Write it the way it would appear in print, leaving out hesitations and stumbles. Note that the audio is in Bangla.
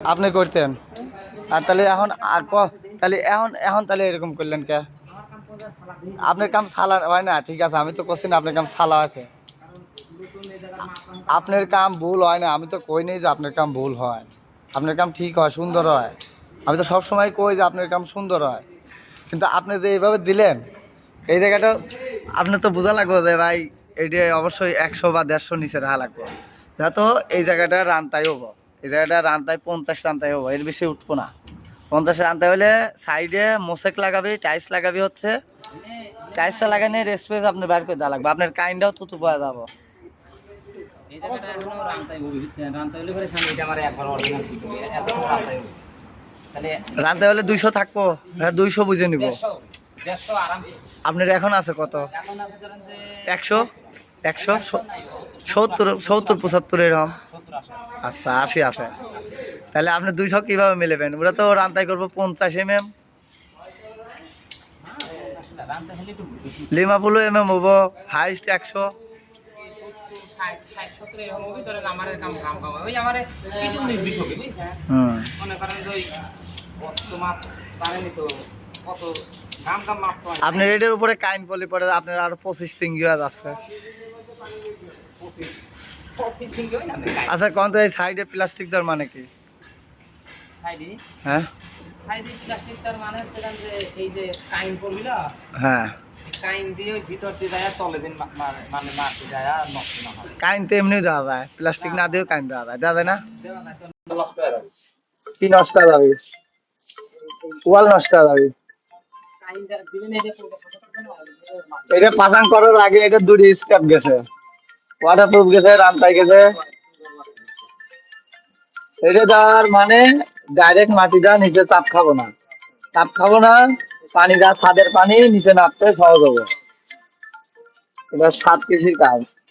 আপনি করতেন আর তাহলে এখন তাহলে এখন এখন তাহলে এরকম করলেন কে? আপনার কাম সালা হয় না, ঠিক আছে, আমি তো করছি না আপনার কাম সালা আছে। আপনার কাম ভুল হয় না, আমি তো কই নেই যে আপনার কাম ভুল হয়। আপনার কাম ঠিক হয়, সুন্দর হয়। আমি তো সব সময় কই যে আপনার কাম সুন্দর হয়, কিন্তু আপনি যে এইভাবে দিলেন এই জায়গাটা, আপনি তো বোঝা লাগবে যে ভাই এইটা অবশ্যই 100 বা 150 নিচে রাখা লাগবে। তো এই জায়গাটা রানতাই হবো, এই জায়গাটা রানতাই 50 রানতাই হবো, এর বেশি উঠবো না। 50 রানতে হলে সাইডে মোসেক লাগাবি, টাইলস লাগাবি, হচ্ছে টাইলসটা লাগানো স্পেস আপনি বাইর করে দেওয়া লাগবে, আপনার কাইন্ডটাও তো পাওয়া যাবো। রানতে হলে 200 থাকবো, 200 বুঝে নিব। আপনার এখন আছে কত? 100 170 75 এরকম। আচ্ছা 80 আসে, তাহলে আপনি 200 কিভাবে মিলেবেন? ওরা তো রান্তাই করবো 50 লিমা ফুলো হবো হাইস্ট 100। আপনার এটার উপরে কাইন পলি পরে আপনার আরো 25 তিঙ্গি আছে। আচ্ছা কোন তো এই সাইডে প্লাস্টিক দেওয়ার মানে কি? হ্যাঁ হ্যাঁ, কাইন তো এমনি দেওয়া যায়, প্লাস্টিক না দিয়েও কাইন দেওয়া যায়, দেওয়া যায় না? কি নষ্ট হয়ে যাবে? ওয়াল নষ্ট হয়ে যাবে। এটা পাঠান করার আগে এটা দুটি স্টেপ গেছে, ওয়াটারপ্রুফ গেছে, রান্তাই গেছে। এটা দেওয়ার মানে ডাইরেক্ট মাটিটা নিচে চাপ খাবো না, চাপ খাবো না, পানিটা ছাদের পানি নিচে নামতে সহজ হবে। এটা 7 কেজির কাজ।